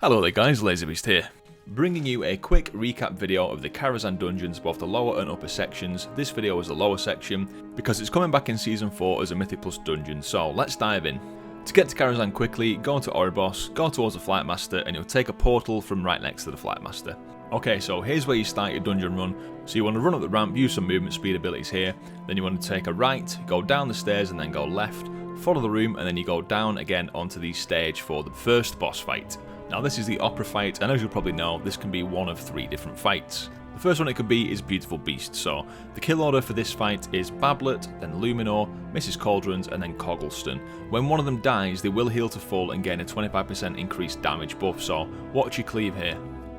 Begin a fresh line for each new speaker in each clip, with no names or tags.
Hello there guys, LaserBeast here. Bringing you a quick recap video of the Karazhan dungeons, both the lower and upper sections. This video is the lower section, because it's coming back in Season 4 as a Mythic Plus dungeon, so let's dive in. To get to Karazhan quickly, go to Oribos, go towards the Flight Master, and you'll take a portal from right next to the Flight Master. Okay, so here's where you start your dungeon run. So you want to run up the ramp, use some movement speed abilities here, then you want to take a right, go down the stairs and then go left, follow the room, and then you go down again onto the stage for the first boss fight. Now this is the opera fight, and as you'll probably know, this can be one of 3 different fights. The first one it could be is Beautiful Beast, so the kill order for this fight is Bablet, then Luminor, Mrs. Cauldrons, and then Coggleston. When one of them dies, they will heal to full and gain a 25% increased damage buff, so watch your cleave here.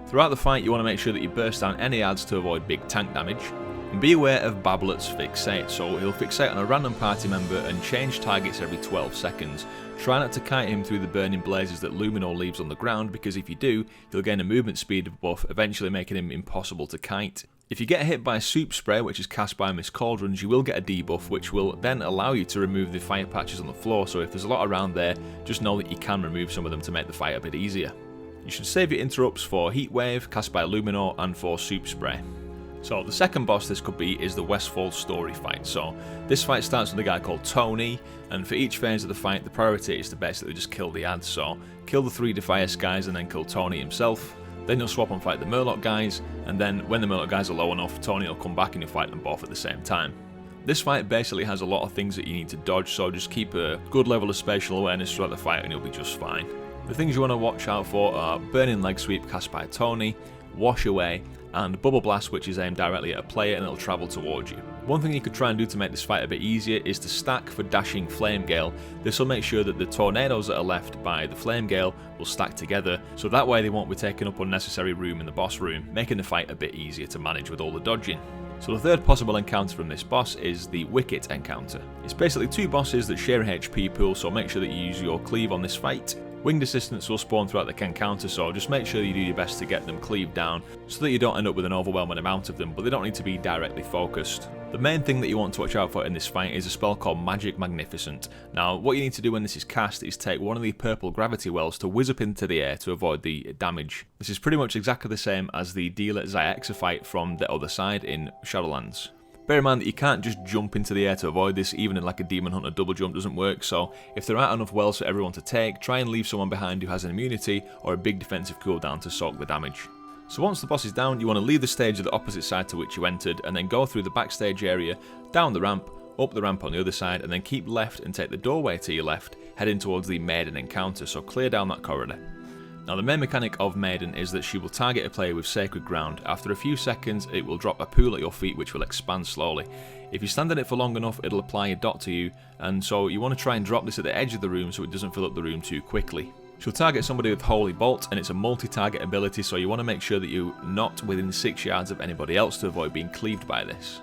Throughout the fight, you want to make sure that you burst down any adds to avoid big tank damage. And be aware of Bablet's fixate, so he'll fixate on a random party member and change targets every 12 seconds. Try not to kite him through the burning blazes that Luminor leaves on the ground, because if you do, you'll gain a movement speed buff, eventually making him impossible to kite. If you get hit by Soup Spray, which is cast by Miss Cauldrons, you will get a debuff, which will then allow you to remove the fire patches on the floor, so if there's a lot around there, just know that you can remove some of them to make the fight a bit easier. You should save your interrupts for Heat Wave, cast by Luminor, and for Soup Spray. So the second boss this could be is the Westfall Story fight. So this fight starts with a guy called Tony, and for each phase of the fight the priority is to basically just kill the ads. So kill the 3 Defias guys and then kill Tony himself. Then you'll swap and fight the Murloc guys, and then when the Murloc guys are low enough, Tony will come back and you'll fight them both at the same time. This fight basically has a lot of things that you need to dodge, so just keep a good level of spatial awareness throughout the fight and you'll be just fine. The things you want to watch out for are Burning Leg Sweep cast by Tony, Wash Away, and Bubble Blast, which is aimed directly at a player and it'll travel towards you. One thing you could try and do to make this fight a bit easier is to stack for Dashing Flame Gale. This will make sure that the tornadoes that are left by the Flame Gale will stack together, so that way they won't be taking up unnecessary room in the boss room, making the fight a bit easier to manage with all the dodging. So the third possible encounter from this boss is the Wicket encounter. It's basically 2 bosses that share an HP pool, so make sure that you use your cleave on this fight. Winged assistants will spawn throughout the encounter, so just make sure you do your best to get them cleaved down so that you don't end up with an overwhelming amount of them, but they don't need to be directly focused. The main thing that you want to watch out for in this fight is a spell called Magic Magnificent. Now what you need to do when this is cast is take one of the purple gravity wells to whiz up into the air to avoid the damage. This is pretty much exactly the same as the Dealer Zyxa fight from the other side in Shadowlands. Bear in mind that you can't just jump into the air to avoid this, even in like a Demon Hunter double jump doesn't work, so if there aren't enough wells for everyone to take, try and leave someone behind who has an immunity or a big defensive cooldown to soak the damage. So once the boss is down, you want to leave the stage of the opposite side to which you entered, and then go through the backstage area, down the ramp, up the ramp on the other side, and then keep left and take the doorway to your left, heading towards the Maiden encounter, so clear down that corridor. Now the main mechanic of Maiden is that she will target a player with Sacred Ground. After a few seconds it will drop a pool at your feet which will expand slowly. If you stand in it for long enough it'll apply a dot to you, and so you want to try and drop this at the edge of the room so it doesn't fill up the room too quickly. She'll target somebody with Holy Bolt, and it's a multi-target ability, so you want to make sure that you're not within 6 yards of anybody else to avoid being cleaved by this.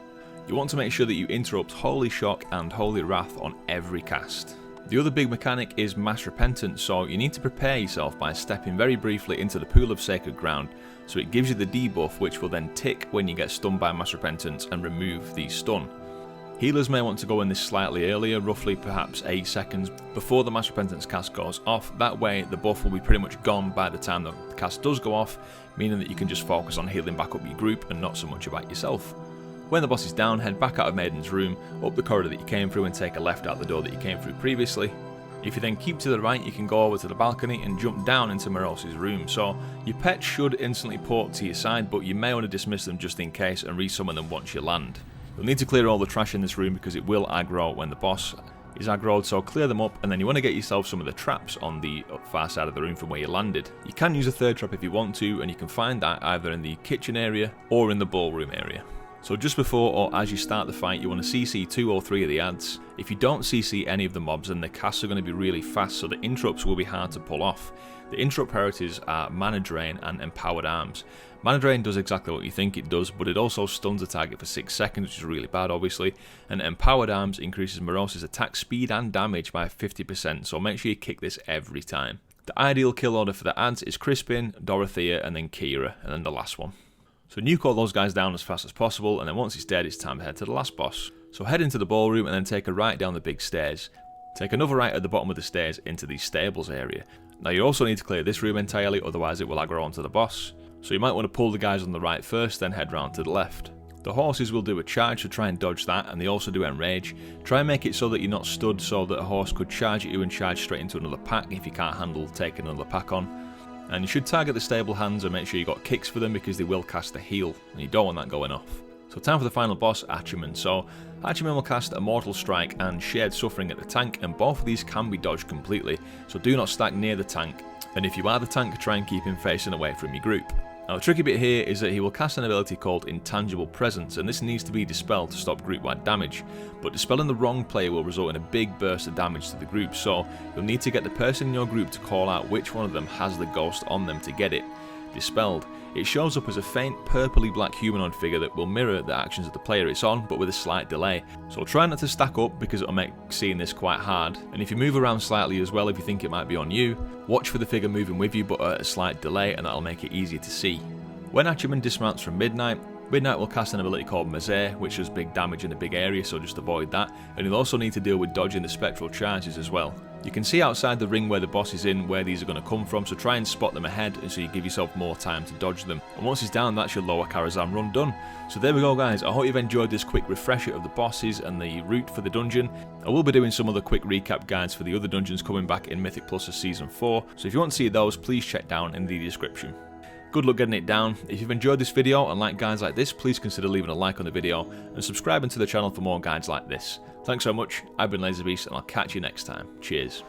You want to make sure that you interrupt Holy Shock and Holy Wrath on every cast. The other big mechanic is Mass Repentance, so you need to prepare yourself by stepping very briefly into the pool of Sacred Ground, so it gives you the debuff which will then tick when you get stunned by Mass Repentance and remove the stun. Healers may want to go in this slightly earlier, roughly perhaps 8 seconds before the Mass Repentance cast goes off. That way the buff will be pretty much gone by the time the cast does go off, meaning that you can just focus on healing back up your group and not so much about yourself. When the boss is down, head back out of Maiden's room, up the corridor that you came through and take a left out the door that you came through previously. If you then keep to the right, you can go over to the balcony and jump down into Moroes' room, so your pets should instantly port to your side, but you may want to dismiss them just in case and resummon them once you land. You'll need to clear all the trash in this room because it will aggro when the boss is aggroed, so clear them up, and then you want to get yourself some of the traps on the far side of the room from where you landed. You can use a third trap if you want to, and you can find that either in the kitchen area or in the ballroom area. So just before or as you start the fight, you want to CC 2 or 3 of the ads. If you don't CC any of the mobs, then the casts are going to be really fast, so the interrupts will be hard to pull off. The interrupt priorities are Mana Drain and Empowered Arms. Mana Drain does exactly what you think it does, but it also stuns a target for 6 seconds, which is really bad obviously, and Empowered Arms increases Moroes' attack speed and damage by 50%, so make sure you kick this every time. The ideal kill order for the ads is Crispin, Dorothea, and then Kira, and then the last one. So nuke all those guys down as fast as possible, and then once it's dead it's time to head to the last boss. So head into the ballroom and then take a right down the big stairs. Take another right at the bottom of the stairs into the stables area. Now you also need to clear this room entirely, otherwise it will aggro onto the boss. So you might want to pull the guys on the right first, then head round to the left. The horses will do a charge, so try and dodge that, and they also do enrage. Try and make it so that you're not stood, so that a horse could charge at you and charge straight into another pack if you can't handle taking another pack on. And you should target the stable hands and make sure you got kicks for them because they will cast a heal, and you don't want that going off. So time for the final boss, Attumen. So Attumen will cast a Mortal Strike and Shared Suffering at the tank, and both of these can be dodged completely, so do not stack near the tank. And if you are the tank, try and keep him facing away from your group. Now the tricky bit here is that he will cast an ability called Intangible Presence, and this needs to be dispelled to stop group-wide damage, but dispelling the wrong player will result in a big burst of damage to the group, so you'll need to get the person in your group to call out which one of them has the ghost on them to get it dispelled. It shows up as a faint purpley black humanoid figure that will mirror the actions of the player it's on, but with a slight delay. So try not to stack up because it'll make seeing this quite hard, and if you move around slightly as well if you think it might be on you, watch for the figure moving with you but at a slight delay, and that'll make it easier to see. When Attumen dismounts from Midnight, Midnight will cast an ability called Moroes, which does big damage in a big area, so just avoid that, and you'll also need to deal with dodging the spectral charges as well. You can see outside the ring where the boss is in where these are going to come from, so try and spot them ahead and so you give yourself more time to dodge them. And once he's down, that's your lower Karazhan run done. So there we go guys, I hope you've enjoyed this quick refresher of the bosses and the route for the dungeon. I will be doing some other quick recap guides for the other dungeons coming back in Mythic Plus of Season 4, so if you want to see those, please check down in the description. Good luck getting it down. If you've enjoyed this video and like guides like this, please consider leaving a like on the video and subscribing to the channel for more guides like this. Thanks so much, I've been LaserBeast and I'll catch you next time. Cheers.